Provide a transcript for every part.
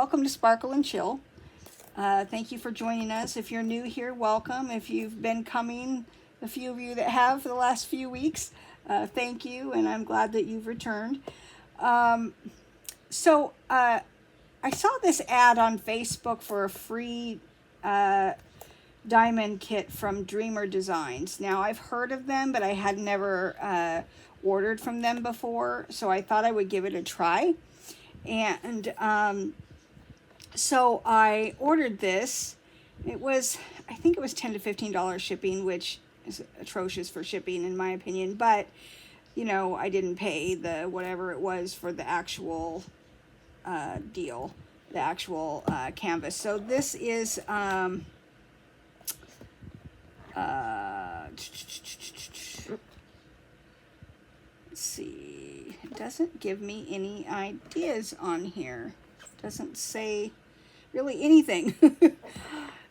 welcome to Sparkle and Chill. Thank you for joining us. If you're new here, welcome. If you've been coming, the few of you that have for the last few weeks, thank you, and I'm glad that you've returned. So I saw this ad on Facebook for a free diamond kit from Dreamer Designs. Now, I've heard of them, but I had never ordered from them before, so I thought I would give it a try. And so I ordered this. It was, I think it was $10 to $15 shipping, which is atrocious for shipping in my opinion, but you know, I didn't pay the whatever it was for the actual deal, the actual canvas. So this is let's see, it doesn't give me any ideas on here. It doesn't say really anything.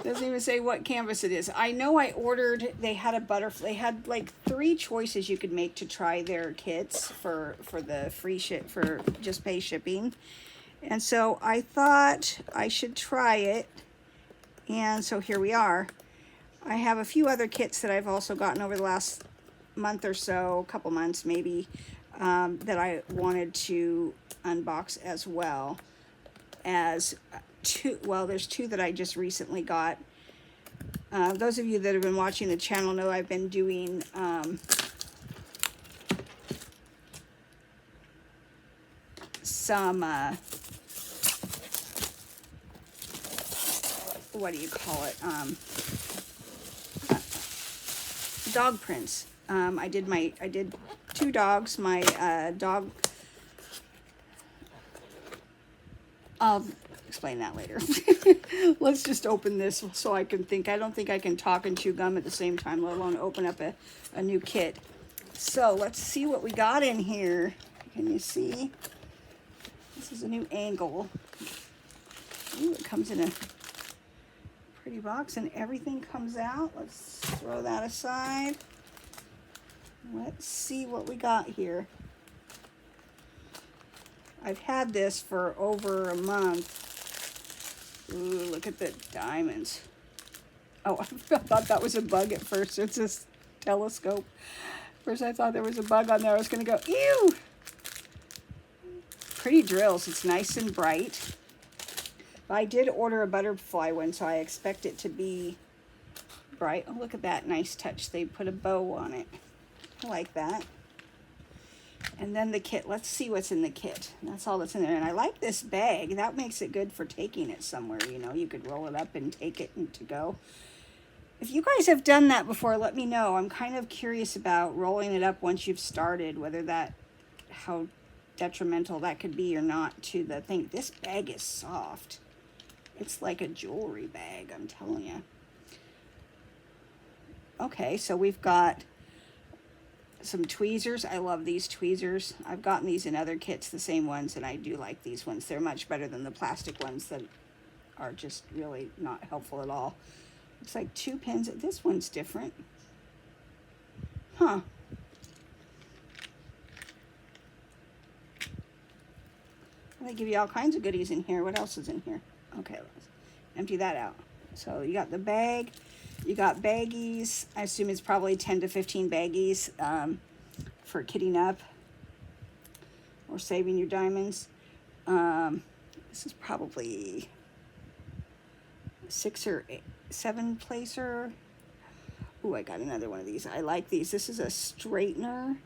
Doesn't even say what canvas it is. I know I ordered, they had a butterfly, they had like 3 choices you could make to try their kits for the free ship, for just pay shipping. And so I thought I should try it. And so here we are. I have a few other kits that I've also gotten over the last month or so, a couple months maybe, that I wanted to unbox as well as two. Well, there's 2 that I just recently got. Those of you that have been watching the channel know I've been doing some what do you call it, dog prints. I did 2 dogs. My dog, I'll explain that later. Let's just open this so I can think. I don't think I can talk and chew gum at the same time, let alone open up a new kit. So let's see what we got in here. Can you see? This is a new angle. Ooh, it comes in a pretty box and everything comes out. Let's throw that aside. Let's see what we got here. I've had this for over a month. Ooh, look at the diamonds. Oh, I thought that was a bug at first. It's a telescope. First I thought there was a bug on there. I was going to go, ew! Pretty drills. It's nice and bright. But I did order a butterfly one, so I expect it to be bright. Oh, look at that nice touch. They put a bow on it. I like that. And then the kit. Let's see what's in the kit. That's all that's in there. And I like this bag. That makes it good for taking it somewhere. You know, you could roll it up and take it and to go. If you guys have done that before, let me know. I'm kind of curious about rolling it up once you've started, whether that, how detrimental that could be or not to the thing. This bag is soft. It's like a jewelry bag, I'm telling you. Okay, so we've got some tweezers. I love these tweezers. I've gotten these in other kits, the same ones, and I do like these ones. They're much better than the plastic ones that are just really not helpful at all. Looks like 2 pins. This one's different. Huh. They give you all kinds of goodies in here. What else is in here? Okay, let's empty that out. So you got the bag. You got baggies. I assume it's probably 10 to 15 baggies for kitting up or saving your diamonds. This is probably 6 or 7 placer. Ooh, I got another one of these. I like these. This is a straightener.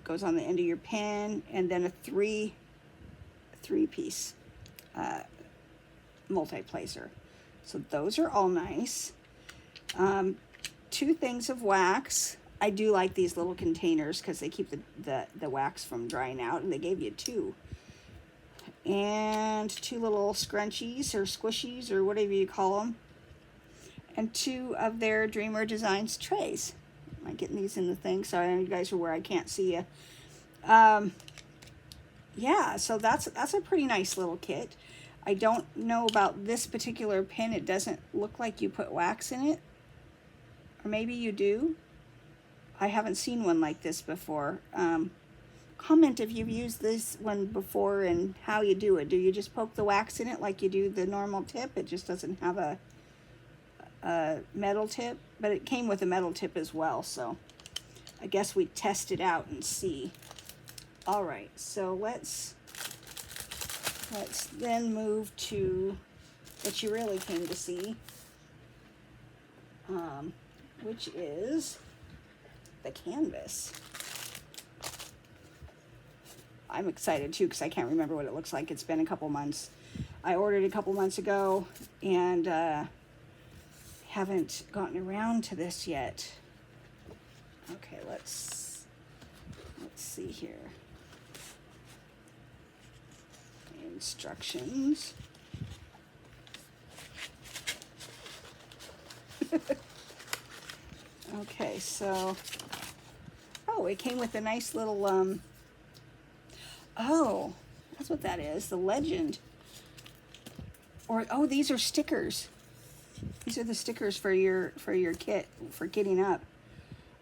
Goes on the end of your pen, and then a three-piece multi-placer. So those are all nice. 2 things of wax. I do like these little containers because they keep the wax from drying out, and they gave you 2. And 2 little scrunchies or squishies or whatever you call them. And 2 of their Dreamer Designs trays. Am I getting these in the thing? Sorry, I know you guys are where I can't see you. Yeah, so that's a pretty nice little kit. I don't know about this particular pin. It doesn't look like you put wax in it. Or maybe you do. I haven't seen one like this before. comment if you've used this one before and how you do it. Do you just poke the wax in it like you do the normal tip? It just doesn't have a metal tip, but it came with a metal tip as well, so I guess we test it out and see. All right, so let's then move to what you really came to see, which is the canvas. I'm excited too because I can't remember what it looks like. It's been a couple months. I ordered a couple months ago and haven't gotten around to this yet. Okay, let's see here. Instructions. Okay, so oh, it came with a nice little oh, that's what that is, the legend. Or oh, these are stickers. These are the stickers for your kit for getting up.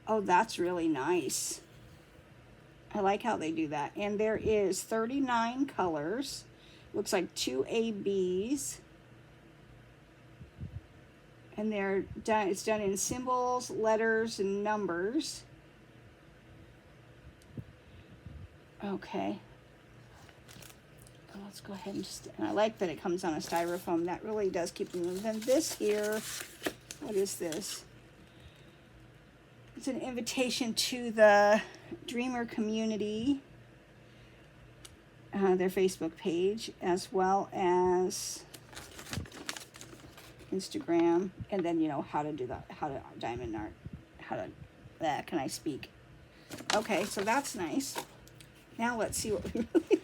Oh, that's really nice. I like how they do that. And there is 39 colors. Looks like 2 ABs. And it's done in symbols, letters, and numbers. Okay. Let's go ahead and I like that it comes on a styrofoam. That really does keep them moving. Then this here, what is this? It's an invitation to the Dreamer community, their Facebook page, as well as Instagram, and then, you know, how to do that, how to diamond art, can I speak? Okay, so that's nice. Now let's see what we really...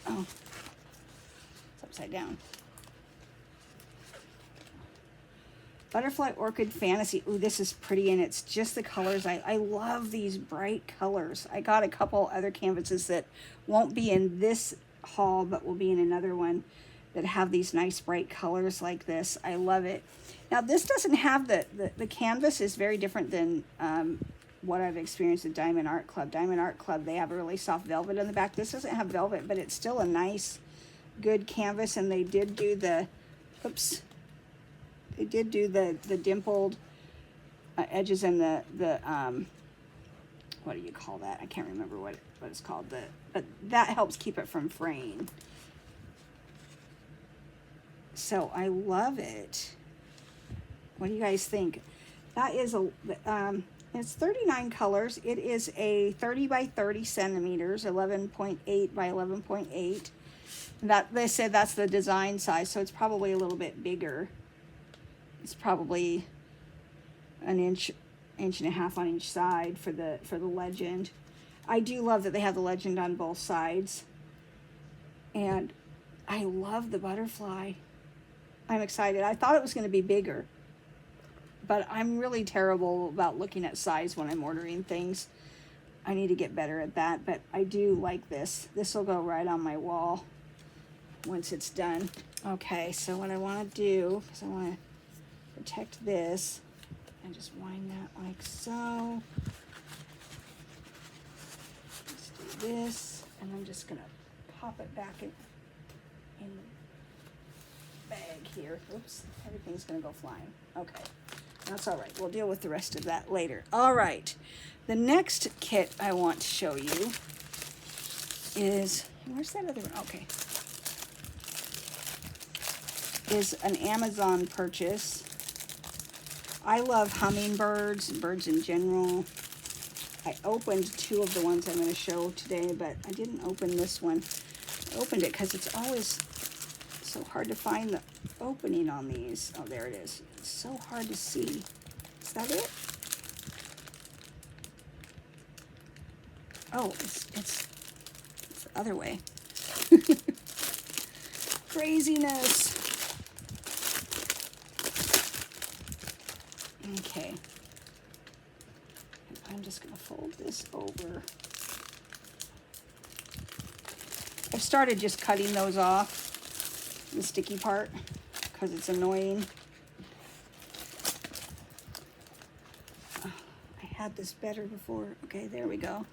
Oh, it's upside down. Butterfly Orchid Fantasy. Ooh, this is pretty, and it's just the colors. I love these bright colors. I got a couple other canvases that won't be in this haul, but will be in another one that have these nice bright colors like this. I love it. Now, this doesn't have the canvas is very different than what I've experienced at Diamond Art Club. Diamond Art Club, they have a really soft velvet on the back. This doesn't have velvet, but it's still a nice, good canvas, and they did do the, oops, they did do the dimpled edges and the what do you call that? I can't remember what it's called. But that helps keep it from fraying. So I love it. What do you guys think? That is it's 39 colors. It is a 30 by 30 centimeters, 11.8 by 11.8. That they said that's the design size, so it's probably a little bit bigger. It's probably an inch and a half on each side for the legend. I do love that they have the legend on both sides. And I love the butterfly. I'm excited. I thought it was going to be bigger, but I'm really terrible about looking at size when I'm ordering things. I need to get better at that, but I do like this. This will go right on my wall once it's done. Okay, so what I want to do, because I want to protect this, and just wind that like so. Let's do this, and I'm just going to pop it back in the bag here. Oops, everything's going to go flying. Okay, that's all right. We'll deal with the rest of that later. All right, the next kit I want to show you is, where's that other one? Okay. Is an Amazon purchase. I love hummingbirds, birds in general. I opened two of the ones I'm going to show today, but I didn't open this one. I opened it because it's always so hard to find the opening on these. Oh, there it is. It's so hard to see. Is that it? Oh, it's the other way. Craziness. Okay. And I'm just going to fold this over. I've started just cutting those off, the sticky part, because it's annoying. had this better before. Okay, there we go.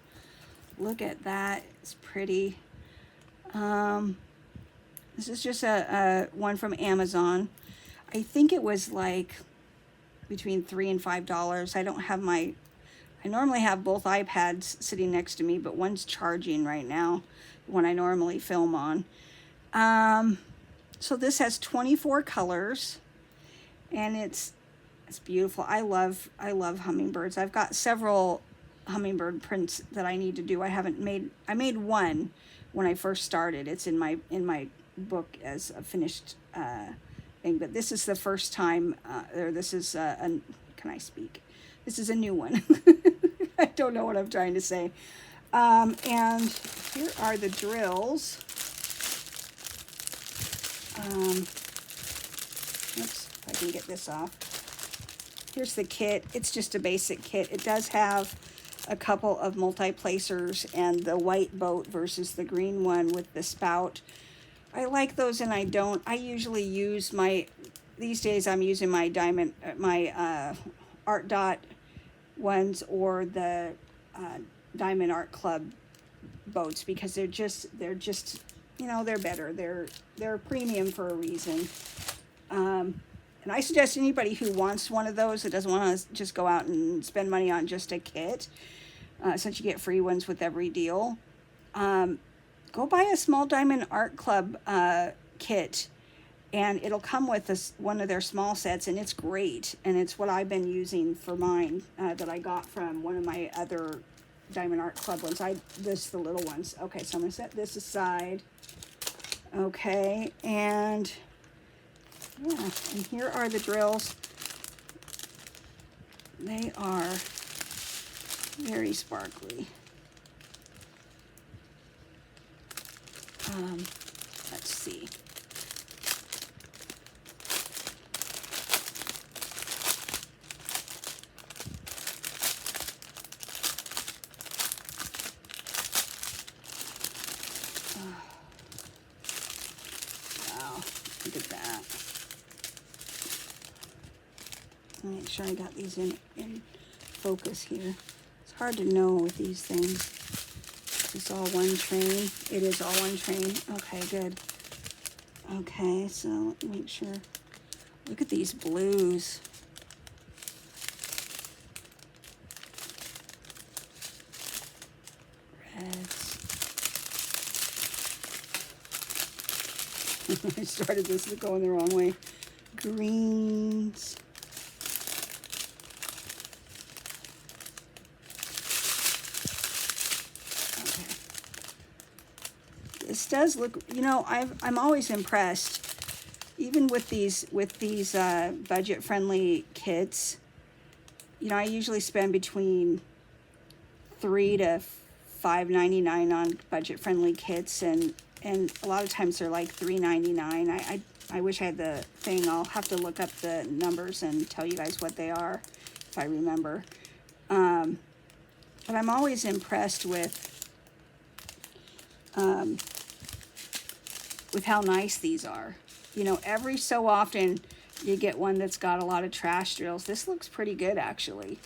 Look at that. It's pretty. This is just a one from Amazon. I think it was like between $3 and $5. I don't have my, I normally have both iPads sitting next to me, but one's charging right now, the one I normally film on. So this has 24 colors, and it's beautiful. I love hummingbirds. I've got several hummingbird prints that I need to do. I made one when I first started. It's in my book as a finished thing, but this is the first time, or this is can I speak? This is a new one. I don't know what I'm trying to say. And here are the drills. Oops, if I can get this off. Here's the kit. It's just a basic kit. It does have a couple of multi-placers and the white boat versus the green one with the spout. I like those and I don't. I usually use these days I'm using my diamond, my Art Dot ones or the Diamond Art Club boats because they're just, you know, they're better. They're premium for a reason. And I suggest anybody who wants one of those that doesn't want to just go out and spend money on just a kit, since you get free ones with every deal, go buy a small Diamond Art Club kit, and it'll come with one of their small sets, and it's great. And it's what I've been using for mine that I got from one of my other Diamond Art Club ones. The little ones. Okay, so I'm going to set this aside. Okay, and yeah, and here are the drills. They are very sparkly. Let's see. Wow, look at that. Make sure I got these in focus here. It's hard to know with these things. Is this all one train? It is all one train. Okay, good. Okay, so let me make sure. Look at these blues. Reds. I started this going the wrong way. Greens. This does look, you know, I'm always impressed, even with these budget-friendly kits. You know, I usually spend between $3 to $5.99 on budget-friendly kits, and a lot of times they're like $3.99. I wish I had the thing. I'll have to look up the numbers and tell you guys what they are if I remember. But I'm always impressed with how nice these are. You know, every so often you get one that's got a lot of trash drills. This looks pretty good, actually.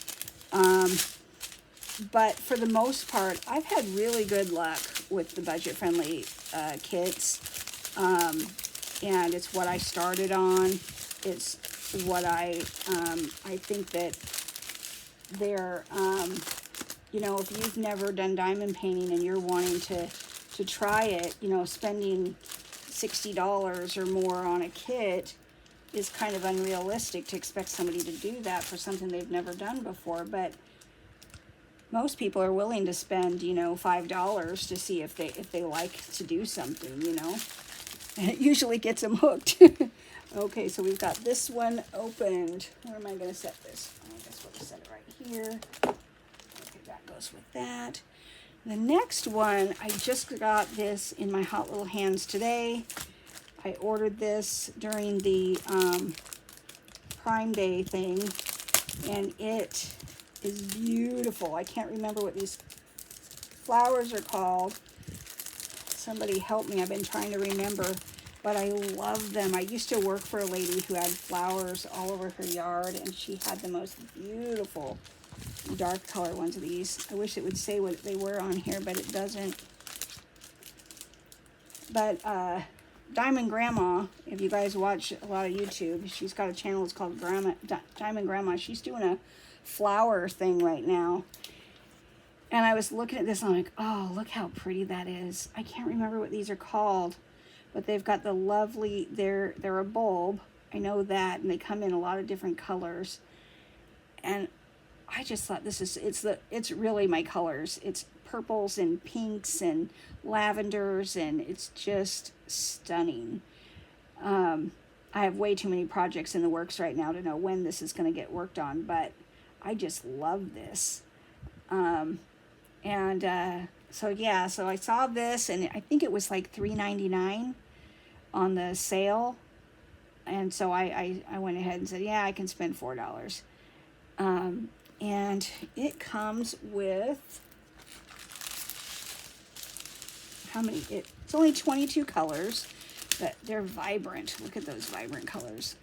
But for the most part, I've had really good luck with the budget-friendly kits. And it's what I started on. It's what I think that they're, you know, if you've never done diamond painting and you're wanting to try it, you know, spending $60 or more on a kit is kind of unrealistic to expect somebody to do that for something they've never done before. But most people are willing to spend, you know, $5 to see if they like to do something, you know, and it usually gets them hooked. Okay, so we've got this one opened. Where am I going to set this? I guess we'll just set it right here. Okay, that goes with that. The next one, I just got this in my hot little hands today. I ordered this during the Prime Day thing, and it is beautiful. I can't remember what these flowers are called. Somebody help me. I've been trying to remember, but I love them. I used to work for a lady who had flowers all over her yard, and she had the most beautiful dark color ones of these. I wish it would say what they were on here, but it doesn't. But Diamond Grandma, if you guys watch a lot of YouTube, she's got a channel. It's called Diamond Grandma. She's doing a flower thing right now. And I was looking at this and I'm like, oh, look how pretty that is. I can't remember what these are called, but they've got the lovely, they're a bulb. I know that, and they come in a lot of different colors. And I just thought it's really my colors. It's purples and pinks and lavenders, and it's just stunning. I have way too many projects in the works right now to know when this is going to get worked on, but I just love this. So yeah, so I saw this, and I think it was like $3.99 on the sale. And so I went ahead and said, yeah, I can spend $4. And it comes with, how many? It's only 22 colors, but they're vibrant. Look at those vibrant colors.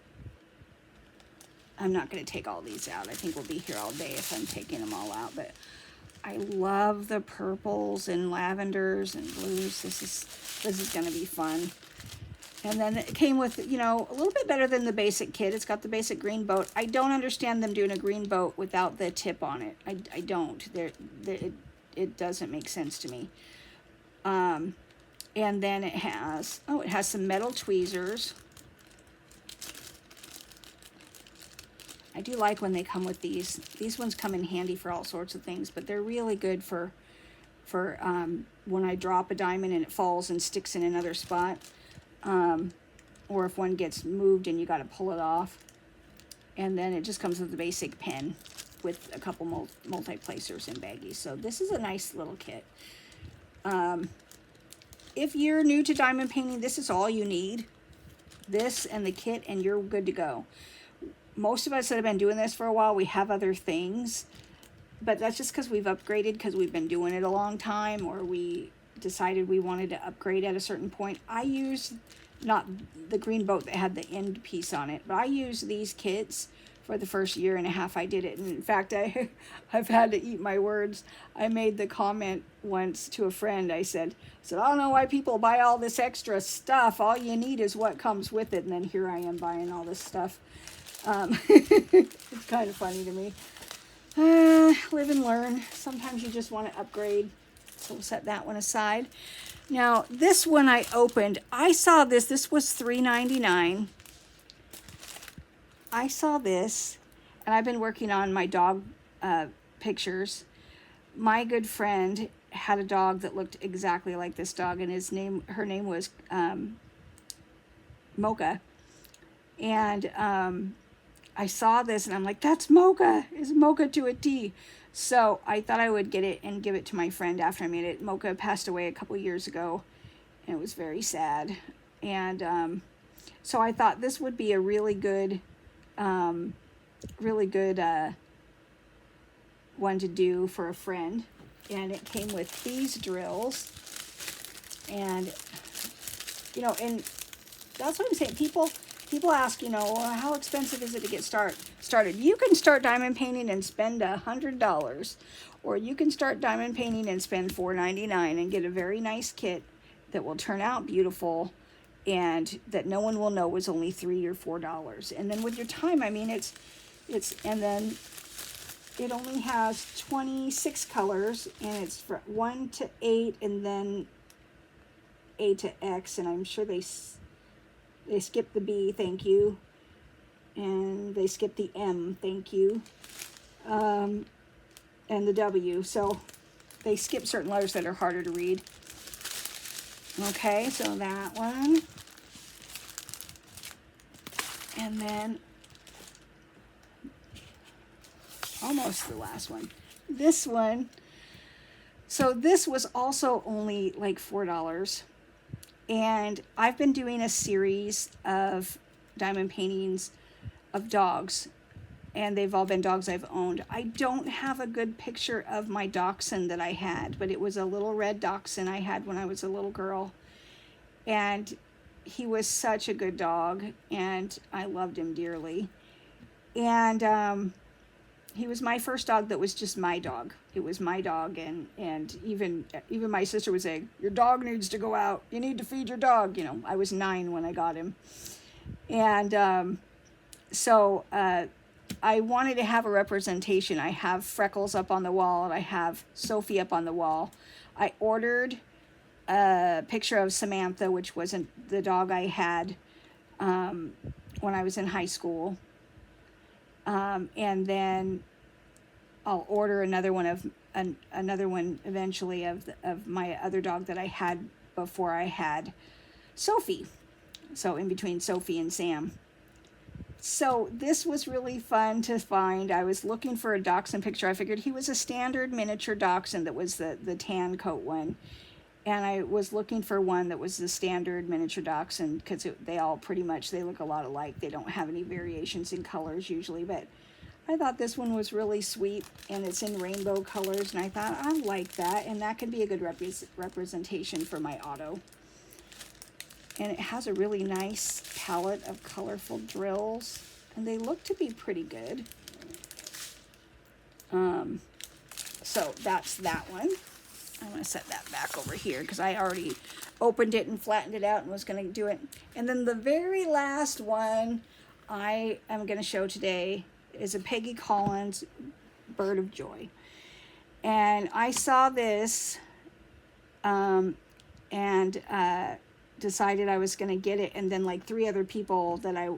I'm not going to take all these out. I think we'll be here all day if I'm taking them all out, but I love the purples and lavenders and blues. This is going to be fun. And then it came with, you know, a little bit better than the basic kit. It's got the basic green boat. I don't understand them doing a green boat without the tip on it. I don't. It doesn't make sense to me. And then it has some metal tweezers. I do like when they come with these. These ones come in handy for all sorts of things, but they're really good for when I drop a diamond and it falls and sticks in another spot. Or if one gets moved and you got to pull it off. And then it just comes with the basic pen with a couple multi-placers and baggies. So this is a nice little kit. If you're new to diamond painting, this is all you need. This and the kit, and you're good to go. Most of us that have been doing this for a while, we have other things. But that's just because we've upgraded, because we've been doing it a long time, or we decided we wanted to upgrade at a certain point. I used not the green boat that had the end piece on it, but I used these kits for the first year and a half I did it. And in fact, I've had to eat my words. I made the comment once to a friend. I said, I don't know why people buy all this extra stuff. All you need is what comes with it. And then here I am buying all this stuff. It's kind of funny to me. Live and learn. Sometimes you just want to upgrade. So we'll set that one aside. Now, this one I opened. I saw this. This was $3.99. I saw this, and I've been working on my dog pictures. My good friend had a dog that looked exactly like this dog, and her name was Mocha. And I saw this, and I'm like, that's Mocha. It's Mocha to a T. So I thought I would get it and give it to my friend after I made it. Mocha passed away a couple years ago, and it was very sad. And so I thought this would be a really good one to do for a friend. And it came with these drills. And, you know, and that's what I'm saying. People ask, you know, well, how expensive is it to get started? You can start diamond painting and spend $100, or you can start diamond painting and spend $4.99 and get a very nice kit that will turn out beautiful and that no one will know was only $3 or $4. And then with your time, I mean, and then it only has 26 colors, and it's from 1 to 8, and then A to X, and I'm sure they skipped the B, thank you. And they skipped the M, thank you. And the W. So they skip certain letters that are harder to read. Okay, so that one. And then almost the last one. This one. So this was also only like $4. And I've been doing a series of diamond paintings of dogs, and they've all been dogs I've owned. I don't have a good picture of my dachshund that I had, but it was a little red dachshund I had when I was a little girl. And he was such a good dog, and I loved him dearly. And he was my first dog that was just my dog. It was my dog, and even my sister would say, your dog needs to go out. You need to feed your dog. You know, I was 9 when I got him. And so I wanted to have a representation. I have Freckles up on the wall, and I have Sophie up on the wall. I ordered a picture of Samantha, which wasn't the dog I had when I was in high school. And then I'll order another one eventually of my other dog that I had before I had Sophie. So in between Sophie and Sam. So this was really fun to find. I was looking for a dachshund picture. I figured he was a standard miniature dachshund that was the tan coat one. And I was looking for one that was the standard miniature dachshund because they all pretty much, they look a lot alike. They don't have any variations in colors usually, but I thought this one was really sweet, and it's in rainbow colors, and I thought, I like that, and that could be a good representation for my Otto. And it has a really nice palette of colorful drills, and they look to be pretty good. So that's that one. I'm going to set that back over here because I already opened it and flattened it out and was going to do it. And then the very last one I am going to show today is a Peggy Collins Bird of Joy. And I saw this and decided I was going to get it. And then like two other people that I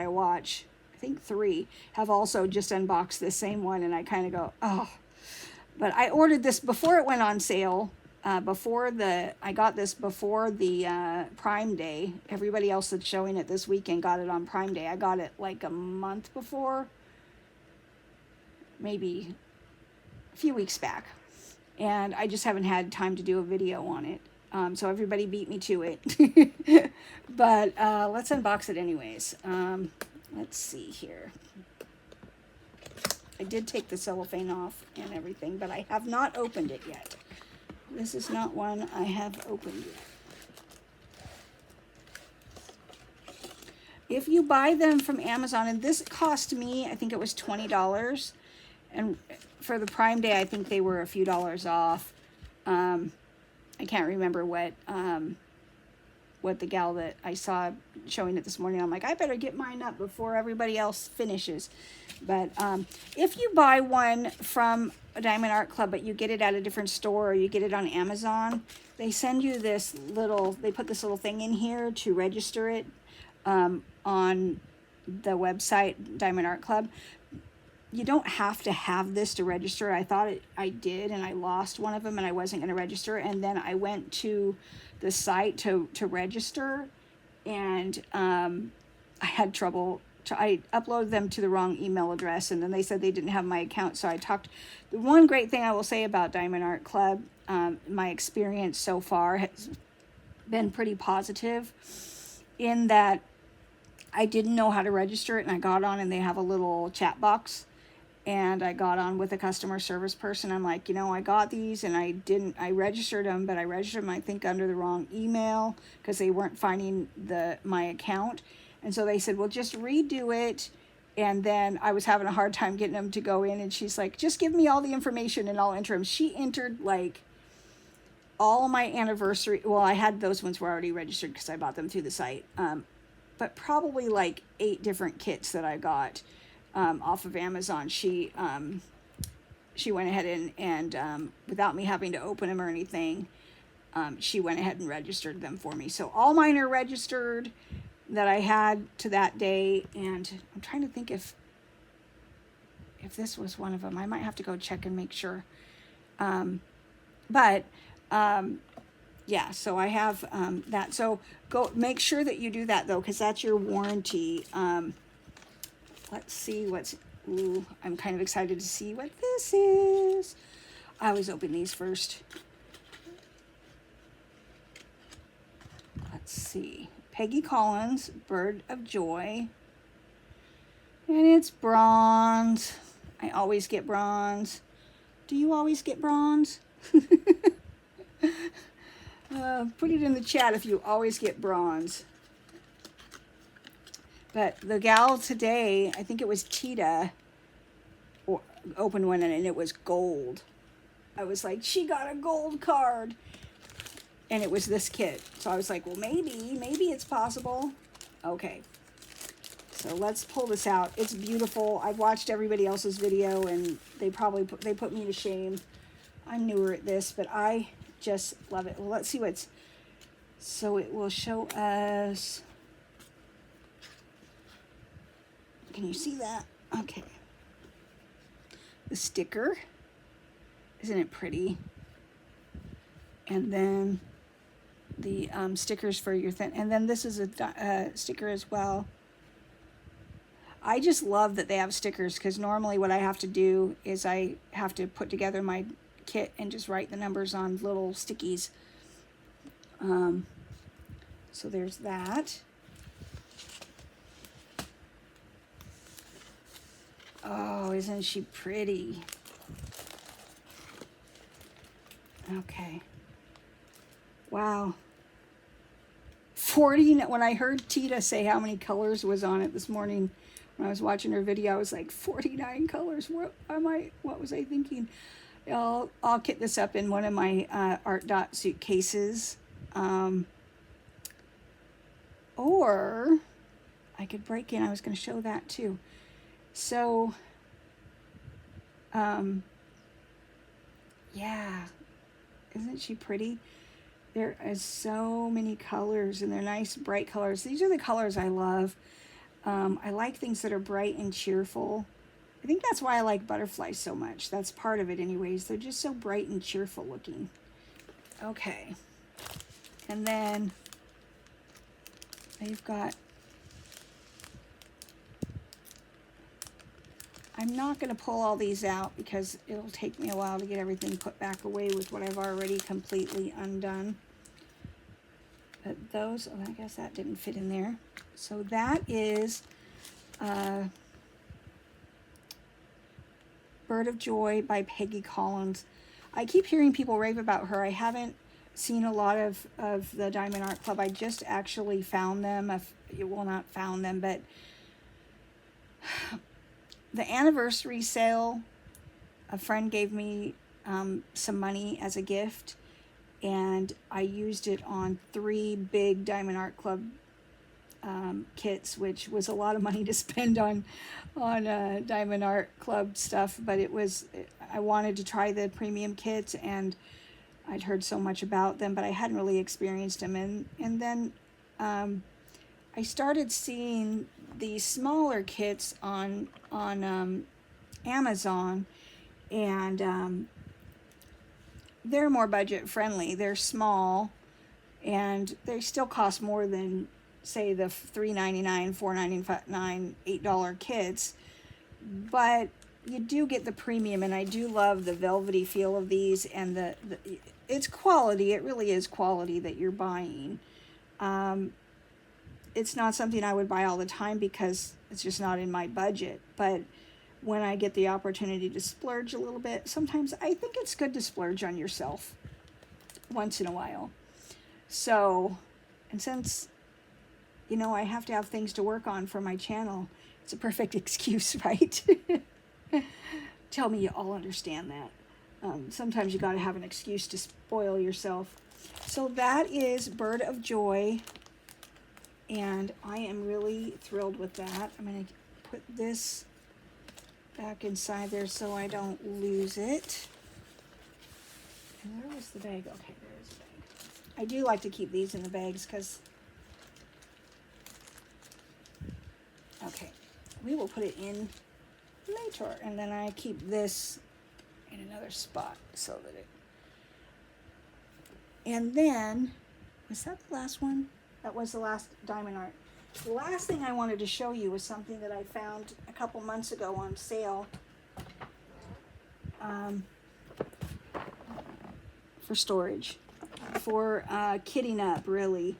watch, I think 3, have also just unboxed the same one. And I kind of go, oh. But I ordered this before it went on sale. I got this before the Prime Day. Everybody else that's showing it this weekend got it on Prime Day. I got it like a month before, maybe a few weeks back. And I just haven't had time to do a video on it. So everybody beat me to it. But let's unbox it anyways. Let's see here. I did take the cellophane off and everything, but I have not opened it yet. This is not one I have opened yet. If you buy them from Amazon, and this cost me, I think it was $20, and for the Prime Day, I think they were a few dollars off. I can't remember what the gal that I saw showing it this morning, I'm like, I better get mine up before everybody else finishes. But if you buy one from a Diamond Art Club, but you get it at a different store or you get it on Amazon, they send you they put this little thing in here to register it on the website, Diamond Art Club. You don't have to have this to register. I thought I did, and I lost one of them, and I wasn't going to register. And then I went to the site to register, and I had trouble. I uploaded them to the wrong email address, and then they said they didn't have my account. So I talked. The one great thing I will say about Diamond Art Club, my experience so far has been pretty positive, in that I didn't know how to register it, and I got on, and they have a little chat box. And I got on with a customer service person. I'm like, I got these, and I registered them, but I registered them, I think, under the wrong email because they weren't finding my account. And so they said, well, just redo it. And then I was having a hard time getting them to go in. And she's like, just give me all the information and I'll enter them. She entered like all my anniversary. Well, I had those ones were already registered because I bought them through the site. But probably like 8 different kits that I got off of Amazon. She went ahead and without me having to open them or anything, she went ahead and registered them for me. So all mine are registered that I had to that day, and I'm trying to think if this was one of them. I might have to go check and make sure. Yeah, so I have that. So go make sure that you do that though, because that's your warranty. Let's see I'm kind of excited to see what this is. I always open these first. Let's see. Peggy Collins, Bird of Joy. And it's bronze. I always get bronze. Do you always get bronze? Put it in the chat if you always get bronze. But the gal today, I think it was Tita, opened one and it was gold. I was like, she got a gold card. And it was this kit. So I was like, well, maybe it's possible. Okay. So let's pull this out. It's beautiful. I've watched everybody else's video and they put me to shame. I'm newer at this, but I just love it. Well, let's see what's, so it will show us, can you see that? Okay. The sticker, isn't it pretty? And then the stickers for your thing. And then this is a sticker as well. I just love that they have stickers because normally what I have to do is I have to put together my kit and just write the numbers on little stickies. So there's that. Oh, isn't she pretty? Okay. Wow. 40, when I heard Tita say how many colors was on it this morning, when I was watching her video, I was like, 49 colors. What was I thinking? I'll kit this up in one of my Art Dot suitcases. Or I could break in. I was going to show that too. So, yeah. Isn't she pretty? There is so many colors, and they're nice, bright colors. These are the colors I love. I like things that are bright and cheerful. I think that's why I like butterflies so much. That's part of it anyways. They're just so bright and cheerful looking. Okay. And then they've got, I'm not going to pull all these out because it'll take me a while to get everything put back away with what I've already completely undone. But those, oh, I guess that didn't fit in there. So that is Bird of Joy by Peggy Collins. I keep hearing people rave about her. I haven't seen a lot of the Diamond Art Club. I just actually found them. Well, not found them, but the anniversary sale, a friend gave me some money as a gift, and I used it on 3 big Diamond Art Club kits, which was a lot of money to spend on Diamond Art Club stuff, but I wanted to try the premium kits, and I'd heard so much about them, but I hadn't really experienced them, and then I started seeing these smaller kits on Amazon, and they're more budget friendly. They're small, and they still cost more than, say, the $3.99, $4.99, $8 kits, but you do get the premium, and I do love the velvety feel of these, and it's quality. It really is quality that you're buying. It's not something I would buy all the time because it's just not in my budget, but when I get the opportunity to splurge a little bit, sometimes I think it's good to splurge on yourself once in a while. So, and since, I have to have things to work on for my channel, it's a perfect excuse, right? Tell me you all understand that. Sometimes you got to have an excuse to spoil yourself. So that is Bird of Joy, and I am really thrilled with that. I'm going to put this back inside there so I don't lose it. And where was the bag? Okay, there is the bag. I do like to keep these in the bags because, okay, we will put it in later, and then I keep this in another spot so that it, and then, was that the last one? That was the last Diamond Art. The last thing I wanted to show you was something that I found a couple months ago on sale for storage, for kitting up, really.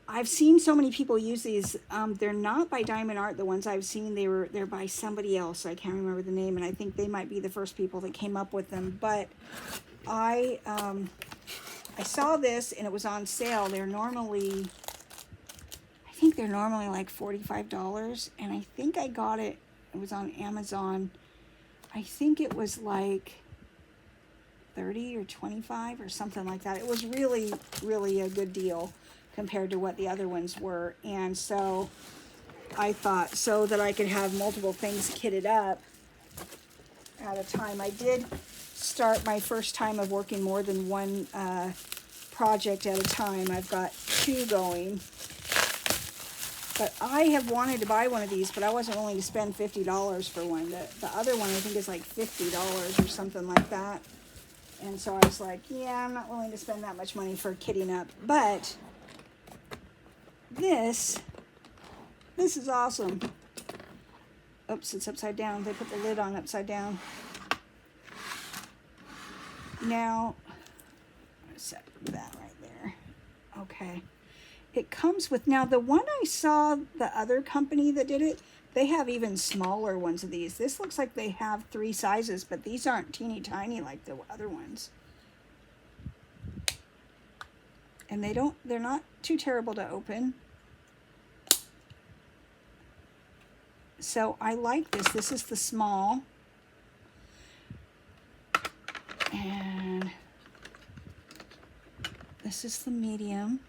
I've seen so many people use these. They're not by Diamond Art. The ones I've seen, they're by somebody else. I can't remember the name, and I think they might be the first people that came up with them. But I saw this, and it was on sale. I think they're normally like $45, and I think I got it. It was on Amazon I think it was like 30 or 25 or something like that. It was really, really a good deal compared to what the other ones were. And so I thought, so that I could have multiple things kitted up at a time. I did start my first time of working more than one project at a time. I've got 2 going. But I have wanted to buy one of these, but I wasn't willing to spend $50 for one. The other one I think is like $50 or something like that. And so I was like, yeah, I'm not willing to spend that much money for kitting up. But this is awesome. Oops, it's upside down. They put the lid on upside down. Now, set that right there. Okay. It comes with, now the one I saw, the other company that did it, they have even smaller ones of these. This looks like they have 3 sizes, but these aren't teeny tiny like the other ones. And they're not too terrible to open. So I like this. This is the small. And this is the medium.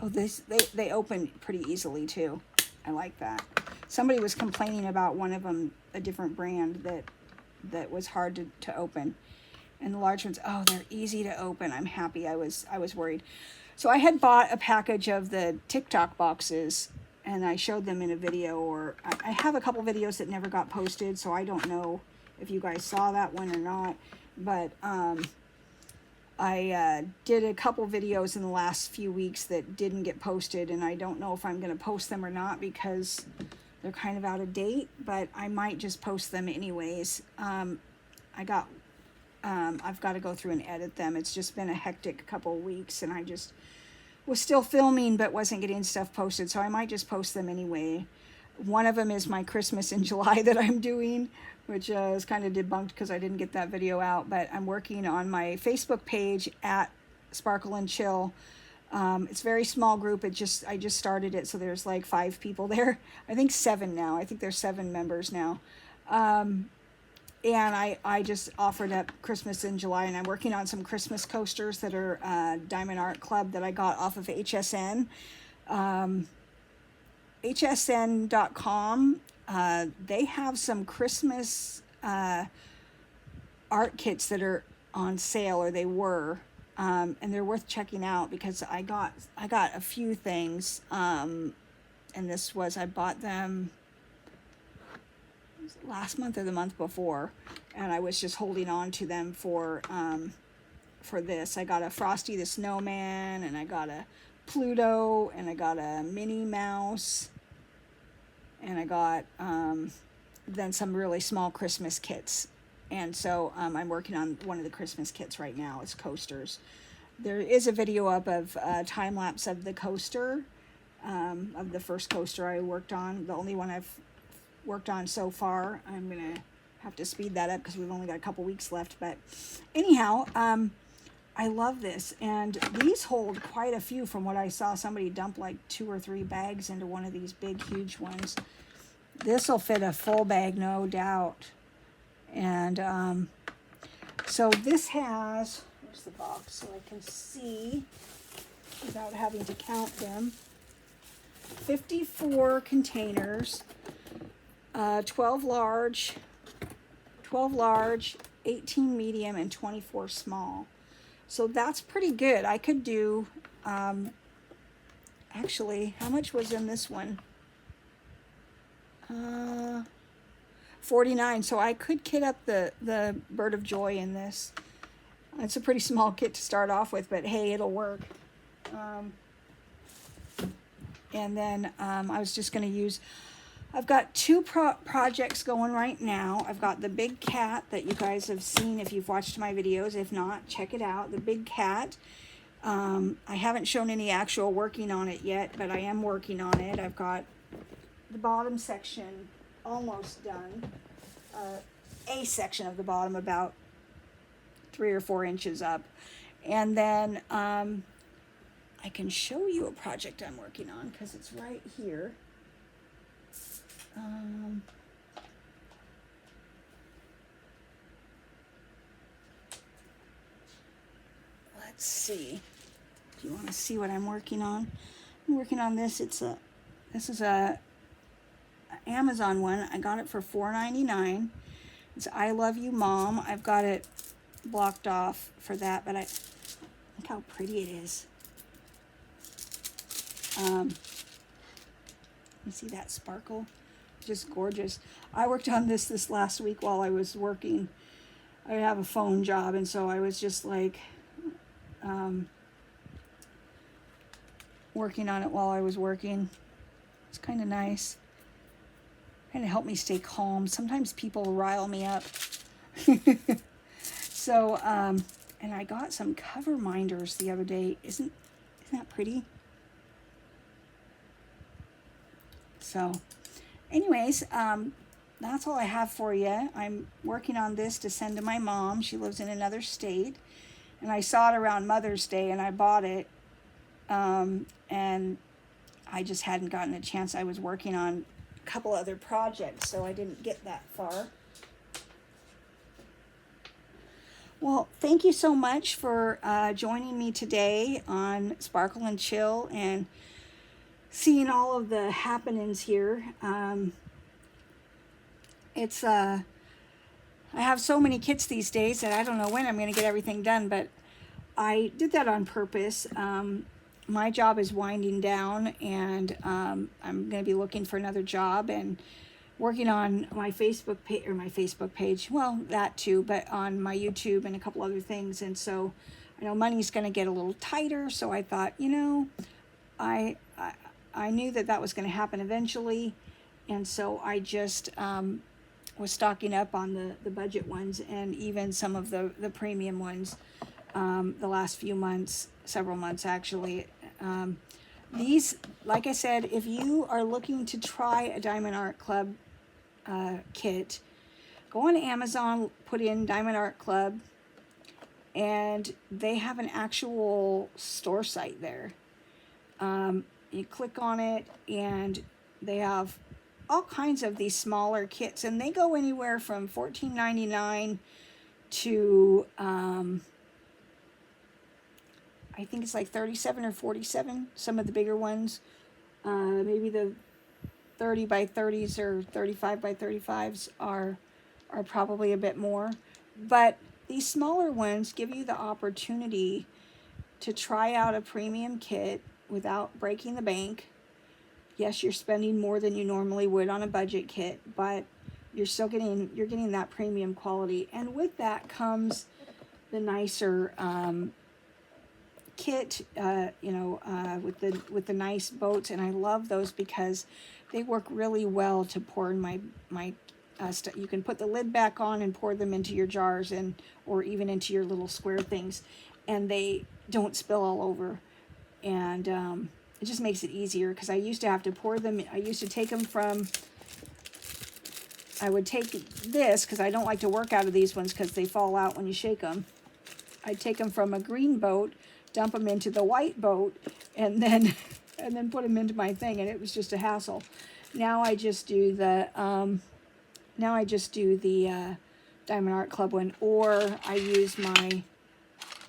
Oh, they open pretty easily too. I like that. Somebody was complaining about one of them, a different brand that was hard to open. And the large ones, oh, they're easy to open. I'm happy. I was worried. So I had bought a package of the TikTok boxes, and I showed them in a video, or I have a couple videos that never got posted, so I don't know if you guys saw that one or not. But I did a couple videos in the last few weeks that didn't get posted, and I don't know if I'm going to post them or not because they're kind of out of date, but I might just post them anyways. I've got to go through and edit them. It's just been a hectic couple of weeks, and I just was still filming but wasn't getting stuff posted, so I might just post them anyway. One of them is my Christmas in July that I'm doing, which is kind of debunked because I didn't get that video out, but I'm working on my Facebook page at Sparkle and Chill. It's a very small group. I just started it, so there's like 5 people there. I think 7 now. I think there's 7 members now. And I just offered up Christmas in July, and I'm working on some Christmas coasters that are Diamond Art Club that I got off of HSN. HSN.com. They have some Christmas art kits that are on sale, or they were, and they're worth checking out because I got a few things, and I bought them last month or the month before, and I was just holding on to them for this. I got a Frosty the Snowman, and I got a Pluto, and I got a Minnie Mouse, and I got then some really small Christmas kits. And so I'm working on one of the Christmas kits right now. It's coasters. There is a video up of time lapse of the coaster, of the first coaster I worked on, the only one I've worked on so far. I'm gonna have to speed that up because we've only got a couple weeks left. But anyhow, I love this, and these hold quite a few from what I saw. Somebody dump like 2 or 3 bags into one of these big, huge ones. This will fit a full bag, no doubt. And so this has, where's the box so I can see without having to count them, 54 containers, 12 large, 18 medium, and 24 small. So that's pretty good. I could do, actually, how much was in this one? 49. So I could kit up the Bird of Joy in this. It's a pretty small kit to start off with, but hey, it'll work. And then I was just going to use, I've got 2 projects going right now. I've got the big cat that you guys have seen if you've watched my videos. If not, check it out. The big cat. I haven't shown any actual working on it yet, but I am working on it. I've got the bottom section almost done. A section of the bottom about 3 or 4 inches up. And then I can show you a project I'm working on because it's right here. Let's see. Do you want to see what I'm working on? I'm working on this. This is a Amazon one. I got it for $4.99. It's I Love You Mom. I've got it blocked off for that, but look how pretty it is. You see that sparkle? Just gorgeous. I worked on this last week while I was working. I have a phone job, and so I was just like working on it while I was working. It's kind of nice. Kind of help me stay calm. Sometimes people rile me up. So, and I got some cover minders the other day. Isn't that pretty? So, anyways, that's all I have for you. I'm working on this to send to my mom. She lives in another state. And I saw it around Mother's Day, and I bought it. And I just hadn't gotten a chance. I was working on a couple other projects, so I didn't get that far. Well, thank you so much for joining me today on Sparkle and Chill and seeing all of the happenings here. I have so many kits these days that I don't know when I'm going to get everything done, but I did that on purpose. My job is winding down, and I'm going to be looking for another job and working on my Facebook page, well, that too, but on my YouTube and a couple other things. And so I know money's going to get a little tighter, so I thought, I knew that was going to happen eventually, and so I just was stocking up on the budget ones and even some of the premium ones the last few months, several months actually. These, like I said, if you are looking to try a Diamond Art Club kit, go on Amazon, put in Diamond Art Club, and they have an actual store site there. You click on it, and they have all kinds of these smaller kits, and they go anywhere from $14.99 to I think it's like $37 or $47. Some of the bigger ones, maybe the 30 by 30s or 35 by 35s are probably a bit more. But these smaller ones give you the opportunity to try out a premium kit without breaking the bank. Yes, you're spending more than you normally would on a budget kit, but you're still getting that premium quality. And with that comes the nicer kit, with the nice boats, and I love those because they work really well to pour in my stuff. You can put the lid back on and pour them into your jars or even into your little square things, and they don't spill all over. And it just makes it easier, because I used to have to pour them. I used to take them from. I would take this, because I don't like to work out of these ones because they fall out when you shake them. I'd take them from a green boat, dump them into the white boat, and then put them into my thing, and it was just a hassle. Now I just do the Diamond Art Club one, or I use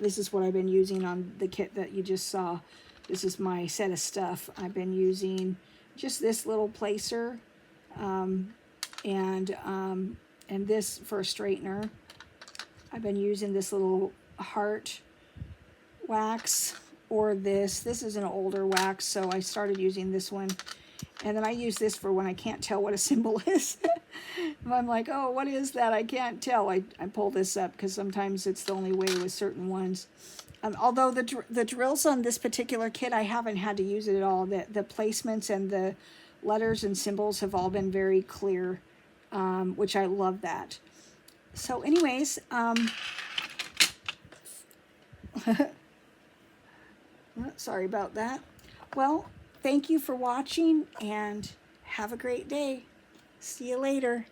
this is what I've been using on the kit that you just saw. This is my set of stuff. I've been using just this little placer, and this for a straightener. I've been using this little heart wax, or this is an older wax, so I started using this one. And then I use this for when I can't tell what a symbol is. If I'm like, oh, what is that? I can't tell. I pull this up, because sometimes it's the only way with certain ones. Although the drills on this particular kit, I haven't had to use it at all. The placements and the letters and symbols have all been very clear, which I love that. So anyways, sorry about that. Well, thank you for watching, and have a great day. See you later.